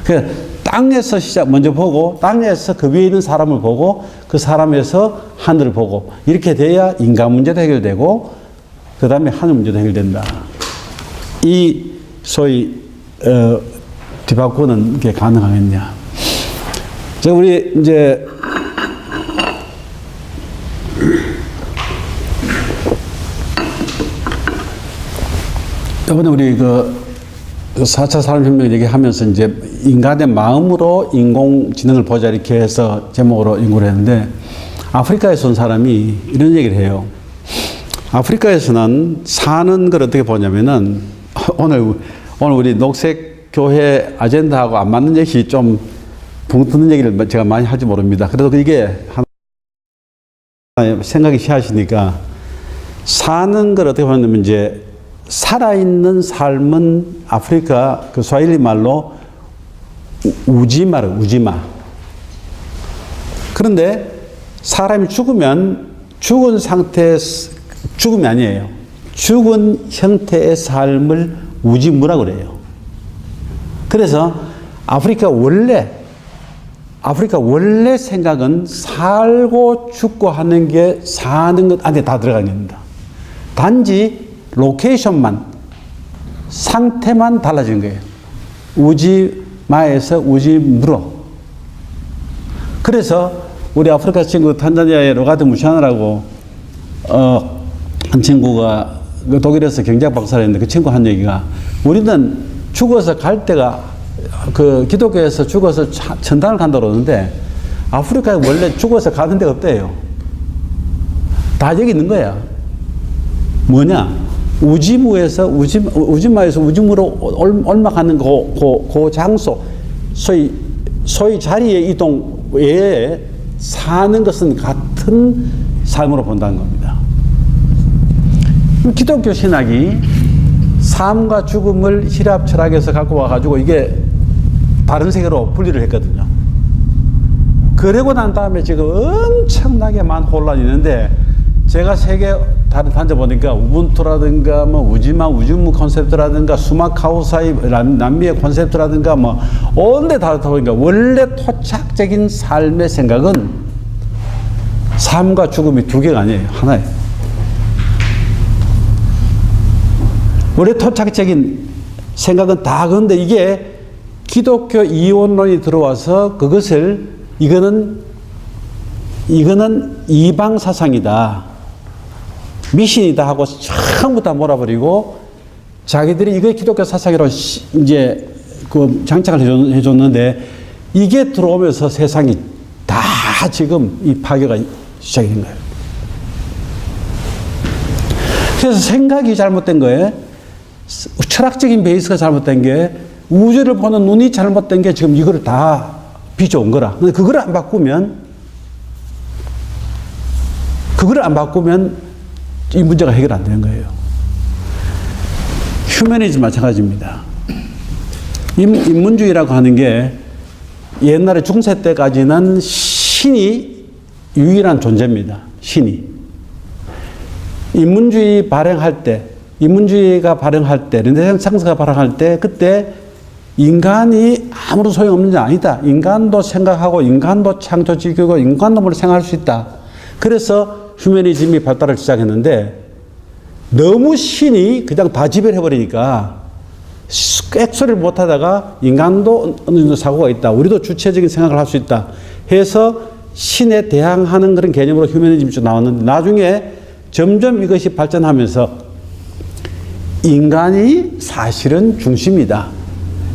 그러니까 땅에서 먼저 보고 땅에서 그 위에 있는 사람을 보고 그 사람에서 하늘을 보고 이렇게 돼야 인간 문제도 해결되고 그 다음에 하늘 문제도 해결된다. 이 소위 뒤바꾸는 게 가능하겠냐. 자, 우리 이제 이번에 우리 그 4차 산업혁명 얘기하면서 이제 인간의 마음으로 인공지능을 보자 이렇게 해서 제목으로 연구를 했는데 아프리카에서 온 사람이 이런 얘기를 해요. 아프리카에서는 사는 걸 어떻게 보냐면은 오늘 우리 녹색교회 아젠다하고 안 맞는 얘기 좀 붕 뜨는 얘기를 제가 많이 할지 모릅니다. 그래도 이게 하나 생각이 쉬하시니까 사는 걸 어떻게 보냐면 이제 살아있는 삶은 아프리카 그 스와힐리 말로 우지마. 그런데 사람이 죽으면 죽은 죽음이 아니에요. 죽은 형태의 삶을 우지무라고 그래요. 그래서 아프리카 원래 생각은 살고 죽고 하는 게 사는 것 안에 다 들어가 있습니다. 단지 로케이션만, 상태만 달라진 거예요. 우지마에서 우지무로. 그래서 우리 아프리카 친구 탄자니아의 로가드 무샤나라고 한 친구가 독일에서 경제학 박사를 했는데 그 친구 한 얘기가 우리는 죽어서 갈 때가 그 기독교에서 죽어서 천당을 간다고 그러는데 아프리카에 원래 죽어서 가는 데가 없대요. 다 여기 있는 거야. 뭐냐? 우지마에서 우지무로 올라가는 그 장소, 소위 자리의 이동 외에 사는 것은 같은 삶으로 본다는 겁니다. 기독교 신학이 삶과 죽음을 히랍 철학에서 갖고 와가지고 이게 다른 세계로 분리를 했거든요. 그러고 난 다음에 지금 엄청나게 많은 혼란이 있는데 제가 세계 다른 다녀보니까 우분투라든가 뭐 우지무 콘셉트라든가 수마카우사이 남미의 콘셉트라든가 뭐 온데 다 보니까 원래 토착적인 삶의 생각은 삶과 죽음이 두 개가 아니에요. 하나예요. 원래 토착적인 생각은 다 그런데 이게 기독교 이원론이 들어와서 그것을 이거는 이방 사상이다. 미신이다 하고 전부 다 몰아버리고 자기들이 이게 기독교 사상이라고 이제 그 장착을 해줬는데 이게 들어오면서 세상이 다 지금 이 파괴가 시작이 된 거예요. 그래서 생각이 잘못된 거예요. 철학적인 베이스가 잘못된 게 우주를 보는 눈이 잘못된 게 지금 이거를 다 빚어온 거라. 근데 그걸 안 바꾸면 이 문제가 해결 안 되는 거예요. 휴머니즘 마찬가지입니다. 인문주의라고 하는 게 옛날에 중세 때까지는 신이 유일한 존재입니다. 신이. 인문주의가 발행할 때, 르네상스가 발행할 때, 그때 인간이 아무런 소용없는 게 아니다. 인간도 생각하고 인간도 창조적이고 인간도 뭘 생각할 수 있다. 그래서 휴머니즘이 발달을 시작했는데 너무 신이 그냥 다 지배해버리니까 꽥소리를 못하다가 인간도 어느 정도 사고가 있다. 우리도 주체적인 생각을 할 수 있다. 해서 신에 대항하는 그런 개념으로 휴머니즘이 좀 나왔는데 나중에 점점 이것이 발전하면서 인간이 사실은 중심이다.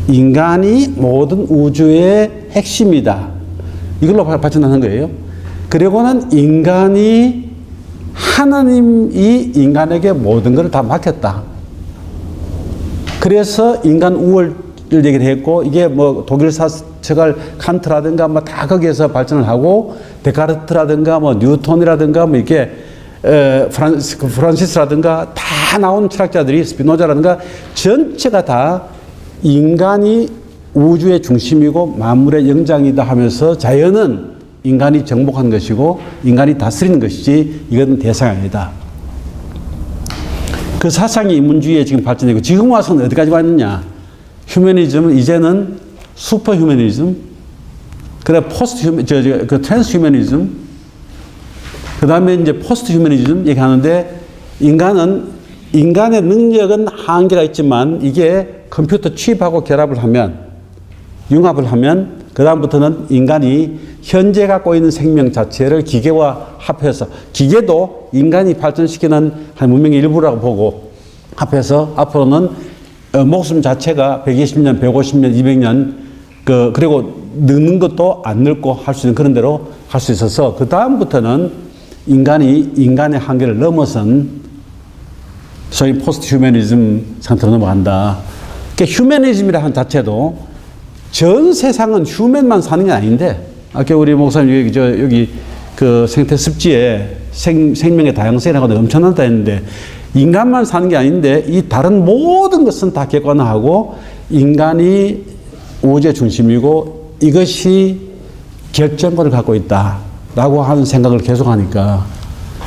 인간이 모든 우주의 핵심이다. 이걸로 발전하는 거예요. 그리고는 인간이 하나님이 인간에게 모든 걸 다 맡겼다. 그래서 인간 우월을 얘기를 했고 이게 뭐 독일 사책을 칸트라든가 뭐 다 거기에서 발전을 하고 데카르트라든가 뭐 뉴턴이라든가 뭐 이렇게 프란시스라든가 다 나온 철학자들이 스피노자라든가 전체가 다 인간이 우주의 중심이고 만물의 영장이다 하면서 자연은 인간이 정복한 것이고 인간이 다스리는 것이지 이건 대상이 아니다. 그 사상이 인문주의에 지금 발전되고 지금 와서는 어디까지 왔느냐. 휴머니즘은 이제는 슈퍼 휴머니즘, 그다음에 그 트랜스 휴머니즘, 그 다음에 이제 포스트 휴머니즘 얘기하는데 인간은 인간의 능력은 한계가 있지만 이게 컴퓨터 칩하고 결합을 하면 융합을 하면 그 다음부터는 인간이 현재 갖고 있는 생명 자체를 기계와 합해서 기계도 인간이 발전시키는 한 문명의 일부라고 보고 합해서 앞으로는 목숨 자체가 120년, 150년, 200년 그리고 늙는 것도 안 늙고 할 수 있는 그런 대로 할 수 있어서 그 다음부터는 인간이 인간의 한계를 넘어선 소위 포스트 휴머니즘 상태로 넘어간다. 그러니까 휴머니즘이라 한 자체도 전 세상은 휴먼만 사는 게 아닌데 아까 우리 목사님 여기 그 생태 습지에 생명의 다양성이라고 엄청나다 했는데 인간만 사는 게 아닌데 이 다른 모든 것은 다 객관화하고 인간이 우주의 중심이고 이것이 결정권을 갖고 있다라고 하는 생각을 계속하니까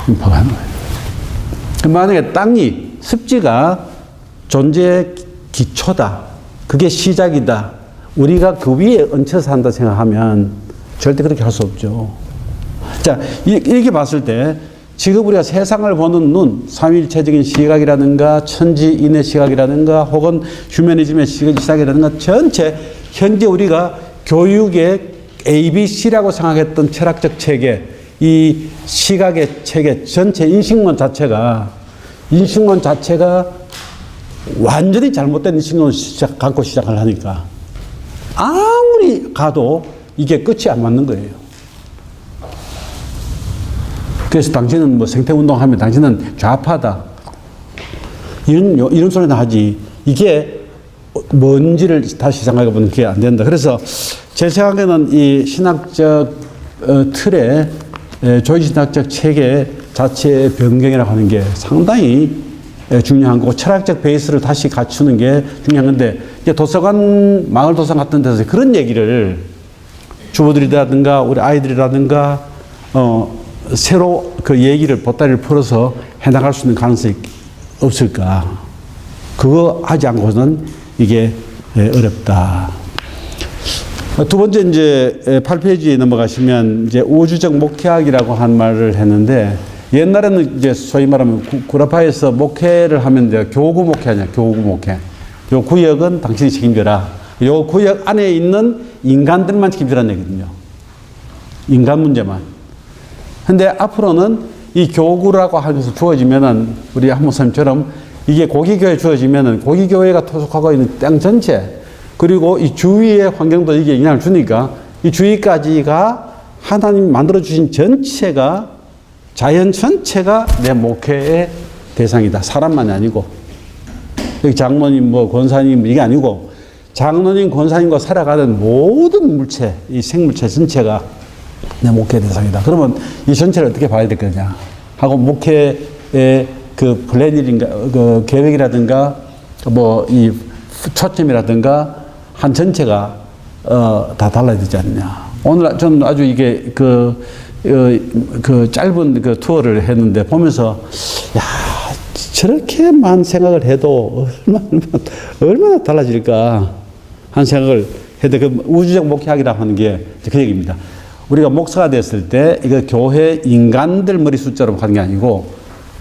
임박하는 거예요. 만약에 땅이 습지가 존재의 기초다. 그게 시작이다. 우리가 그 위에 얹혀서 한다 생각하면 절대 그렇게 할 수 없죠. 자, 이렇게 봤을 때 지금 우리가 세상을 보는 눈, 삼위일체적인 시각이라든가 천지인의 시각이라든가 혹은 휴머니즘의 시각이라든가 전체 현재 우리가 교육의 ABC라고 생각했던 철학적 체계, 이 시각의 체계 전체 인식론 자체가 완전히 잘못된 인식론을 갖고 시작을 하니까 아무리 가도 이게 끝이 안 맞는 거예요. 그래서 당신은 뭐 생태운동 하면 당신은 좌파다. 이런 소리나 하지. 이게 뭔지를 다시 생각해 보면 그게 안 된다. 그래서 제 생각에는 이 신학적 틀에 조직신학적 체계 자체의 변경이라고 하는 게 상당히 중요한 거고 철학적 베이스를 다시 갖추는 게 중요한 건데 이제 도서관, 마을 도서관 같은 데서 그런 얘기를 주부들이라든가 우리 아이들이라든가 새로 그 얘기를 보따리를 풀어서 해나갈 수 있는 가능성이 없을까. 그거 하지 않고서는 이게 어렵다. 두 번째 이제 8페이지에 넘어가시면 이제 우주적 목회학이라고 한 말을 했는데 옛날에는 이제 소위 말하면 구라파에서 목회를 하면 이제 교구 목회 아니야. 교구 목회. 요 구역은 당신이 책임져라. 요 구역 안에 있는 인간들만 책임지라는 얘기거든요. 인간 문제만. 근데 앞으로는 이 교구라고 하면서 주어지면은 우리 한 목사님처럼 이게 고기교회 주어지면은 고기교회가 토속하고 있는 땅 전체 그리고 이 주위의 환경도 이게 영향을 주니까 이 주위까지가 하나님 만들어주신 전체가 자연 전체가 내 목회의 대상이다. 사람만이 아니고 여기 장로님 뭐 권사님 이게 아니고 장로님 권사님과 살아가는 모든 물체 이 생물체 전체가 내 목회 대상이다. 그러면 이 전체를 어떻게 봐야 될 거냐 하고 목회의 그 플랜이라든가 그 계획이라든가 뭐 이 초점이라든가 한 전체가 다 달라야 되지 않느냐. 오늘 저는 아주 이게 그 짧은 그 투어를 했는데 보면서 야 저렇게만 생각을 해도 얼마나 달라질까 한 생각을 해도 그 우주적 목회학이라고 하는 게 그 얘기입니다. 우리가 목사가 됐을 때 이거 교회 인간들 머리 숫자로 가는 게 아니고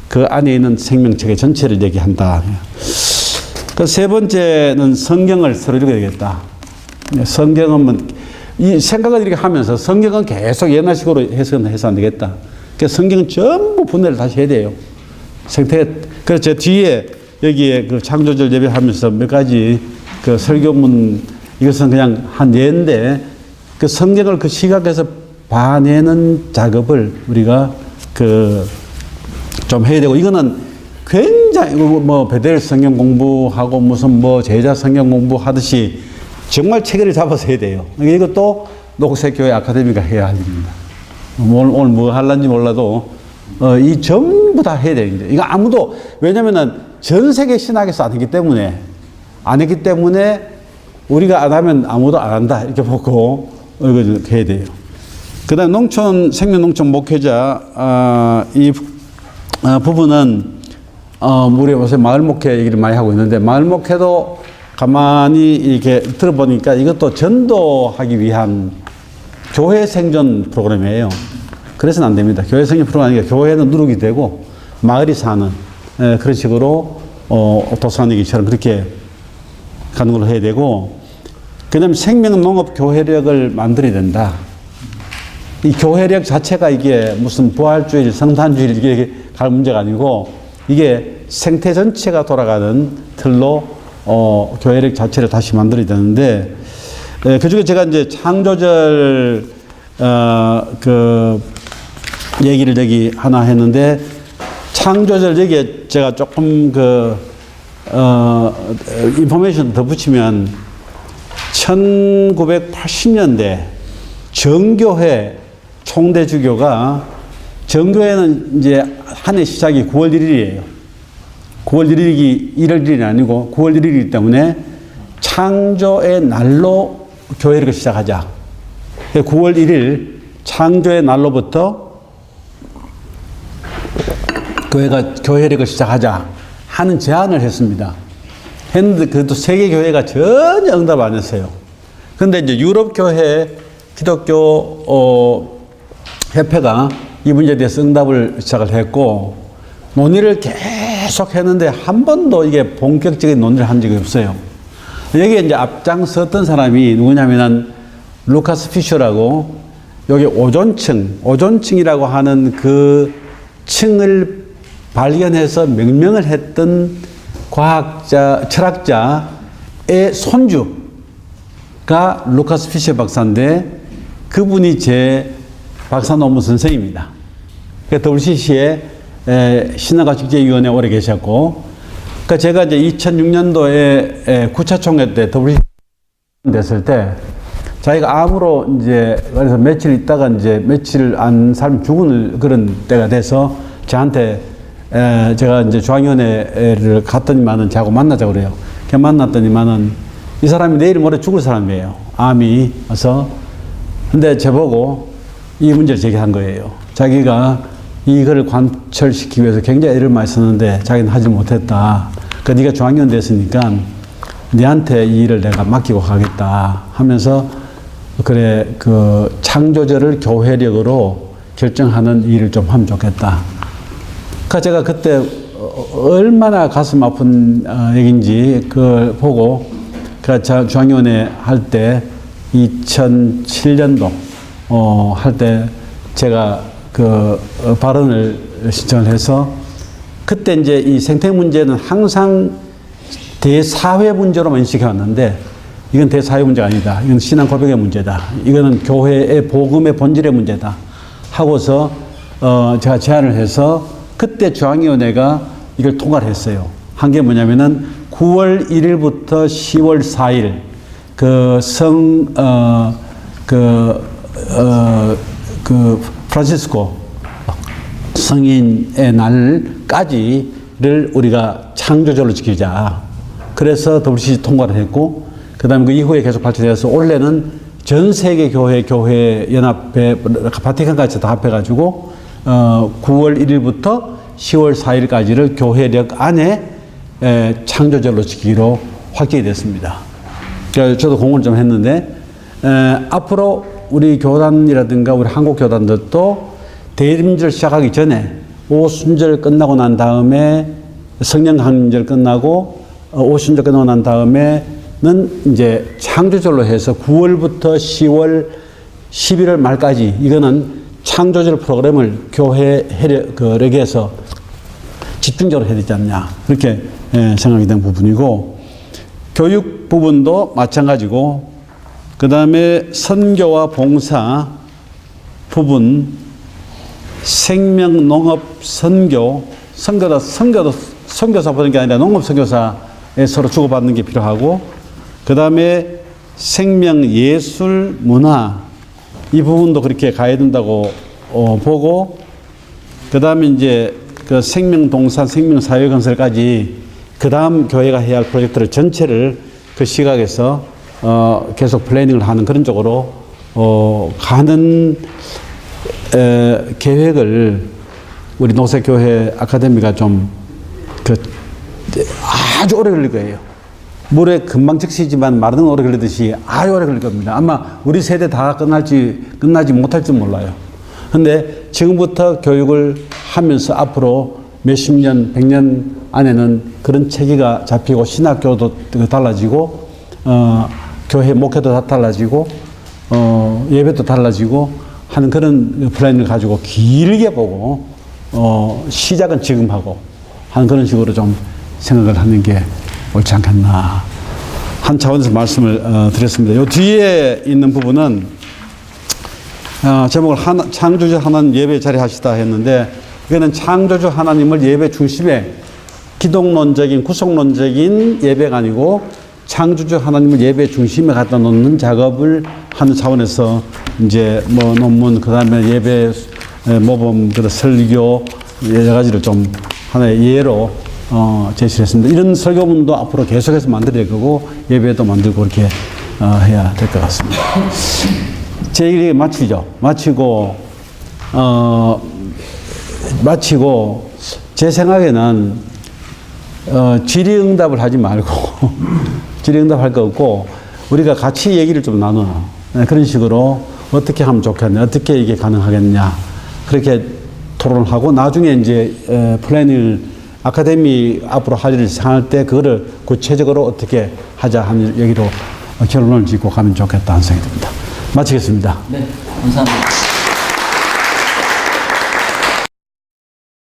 그 안에 있는 생명체계 전체를 얘기한다. 그 세 번째는 성경을 서로 읽어야겠다. 성경은 이 생각을 이렇게 하면서 성경은 계속 옛날식으로 해서 안 되겠다. 그래서 성경은 전부 분해를 다시 해야 돼요. 그래서 제 뒤에 여기에 그 창조절 예배하면서 몇 가지 그 설교문 이것은 그냥 한 예인데 그 성경을 그 시각에서 봐내는 작업을 우리가 그 좀 해야 되고 이거는 굉장히 뭐 베델 성경 공부하고 무슨 뭐 제자 성경 공부하듯이 정말 체계를 잡아서 해야 돼요. 이것도 녹색교회 아카데미가 해야 할 일입니다. 오늘 뭐 할란지 몰라도 이 전부 다 해야 돼요. 이거 아무도 왜냐면은 전 세계 신학에서 안 했기 때문에 우리가 안 하면 아무도 안 한다 이렇게 보고 이거 해야 돼요. 그다음 농촌 생명농촌 목회자 이 부분은 우리 요새 마을 목회 얘기를 많이 하고 있는데 마을 목회도 가만히 이렇게 들어보니까 이것도 전도하기 위한 교회 생존 프로그램이에요. 그래서는 안 됩니다. 교회 생존 프로그램이 아니라 교회는 누룩이 되고 마을이 사는 그런 식으로 도산얘기처럼 그렇게 가는 걸로 해야 되고 그 다음에 생명농업 교회력을 만들어야 된다. 이 교회력 자체가 이게 무슨 부활주의, 성탄주의 이게 갈 문제가 아니고 이게 생태 전체가 돌아가는 틀로 교회력 자체를 다시 만들어야 되는데 그 중에 제가 이제 창조절 그 얘기를 여기 하나 했는데 창조절 얘기에 제가 조금 인포메이션 더 붙이면 1980년대 정교회 총대주교가 정교회는 이제 한 해 시작이 9월 1일이에요. 9월 1일이 1월 1일이 아니고 9월 1일이기 때문에 창조의 날로 교회를 시작하자. 9월 1일 창조의 날로부터 교회력을 시작하자 하는 제안을 했습니다. 했는데 그래도 세계 교회가 전혀 응답 안 했어요. 근데 이제 유럽 교회 기독교 협회가 이 문제에 대해서 응답을 시작을 했고 논의를 계속 했는데 한 번도 이게 본격적인 논의를 한 적이 없어요. 여기에 이제 앞장섰던 사람이 누구냐면은 루카스 피셔라고 여기 오존층이라고 하는 그 층을 발견해서 명명을 했던 철학자의 손주가 루카스 피셔 박사인데 그분이 제 박사 논문 선생입니다. WCC의 신학과축제위원회 오래 계셨고, 그러니까 제가 이제 2006년도에 9차 총회 때 WCC 됐을 때, 자기가 암으로 이제, 그래서 며칠 있다가 이제 며칠 안 살면 죽은 그런 때가 돼서 저한테 제가 이제 중앙위원회를 갔더니만은 저하고 만나자고 그래요. 그냥 만났더니만은 이 사람이 내일 모레 죽을 사람이에요. 암이 와서. 근데 저보고 이 문제를 제기한 거예요. 자기가 이걸 관철시키기 위해서 굉장히 애를 많이 썼는데 자기는 하지 못했다. 그 네가 중앙위원 됐으니까 네한테 이 일을 내가 맡기고 가겠다 하면서 그래 그 창조절을 교회력으로 결정하는 일을 좀 하면 좋겠다. 그러니까 제가 그때 얼마나 가슴 아픈 얘기인지 그걸 보고 그 중앙위원회 할 때 2007년도 할 때 제가 그 발언을 신청을 해서 그때 이제 이 생태 문제는 항상 대사회 문제로만 인식해 왔는데 이건 대사회 문제가 아니다. 이건 신앙 고백의 문제다. 이거는 교회의 복음의 본질의 문제다. 하고서 제가 제안을 해서 그때 중앙위원회가 이걸 통과를 했어요. 한 게 뭐냐면은 9월 1일부터 10월 4일 프란시스코 성인의 날까지를 우리가 창조절로 지키자. 그래서 WCC 통과를 했고, 그 다음에 그 이후에 계속 발전해서 올해는 전 세계 교회 연합회, 바티칸까지 다 합해가지고, 9월 1일부터 10월 4일까지를 교회력 안에 창조절로 지키기로 확정이 됐습니다. 그러니까 저도 공부를 좀 했는데 앞으로 우리 교단이라든가 우리 한국 교단들도 대림절 시작하기 전에 오순절 끝나고 난 다음에 성령 강림절 끝나고 오순절 끝나고 난 다음에는 이제 창조절로 해서 9월부터 10월 11월 말까지 이거는 창조절 프로그램을 교회 력에서 집중적으로 해야 되지 않냐 그렇게 생각이 된 부분이고 교육 부분도 마찬가지고 그 다음에 선교와 봉사 부분 생명 농업 선교사 보는 게 아니라 농업 선교사에 서로 주고받는 게 필요하고 그 다음에 생명 예술 문화 이 부분도 그렇게 가야 된다고 보고 그 다음에 이제 그 생명 동산 생명 사회 건설까지 그 다음 교회가 해야 할 프로젝트를 전체를 그 시각에서 계속 플래닝을 하는 그런 쪽으로 가는 계획을 우리 노새교회 아카데미가 좀 아주 오래 걸릴 거예요. 물에 금방 적시지만 마르는 오래 걸리듯이 아주 오래 걸릴 겁니다. 아마 우리 세대 다 끝나지 못할지 몰라요. 근데 지금부터 교육을 하면서 앞으로 몇십 년, 100년 안에는 그런 체계가 잡히고 신학교도 달라지고 교회 목회도 다 달라지고 예배도 달라지고 하는 그런 플랜을 가지고 길게 보고 시작은 지금 하고 하는 그런 식으로 좀 생각을 하는 게 옳지 않겠나 한 차원에서 말씀을 드렸습니다. 이 뒤에 있는 부분은 제목을 창조주 하나님 예배 자리하시다 했는데 이거는 창조주 하나님을 예배 중심에 기독론적인 구속론적인 예배가 아니고 창조주 하나님을 예배 중심에 갖다 놓는 작업을 하는 차원에서 이제 뭐 논문 그다음에 예배 모범 그 설교 여러 가지를 좀 하나의 예로 제시를 했습니다. 이런 설교문도 앞으로 계속해서 만들어야 될 거고 예배도 만들고 이렇게 해야 될 것 같습니다. 제 얘기 마치죠. 마치고 제 생각에는 질의응답을 하지 말고 질의응답 할 거 없고 우리가 같이 얘기를 좀 나누는 그런 식으로 어떻게 하면 좋겠냐, 어떻게 이게 가능하겠냐 그렇게 토론을 하고 나중에 이제 플래닝을 아카데미 앞으로 할 일을 생각할 때 그거를 구체적으로 어떻게 하자 하는 얘기로 결론을 짓고 가면 좋겠다 하는 생각이 듭니다. 마치겠습니다. 네, 감사합니다.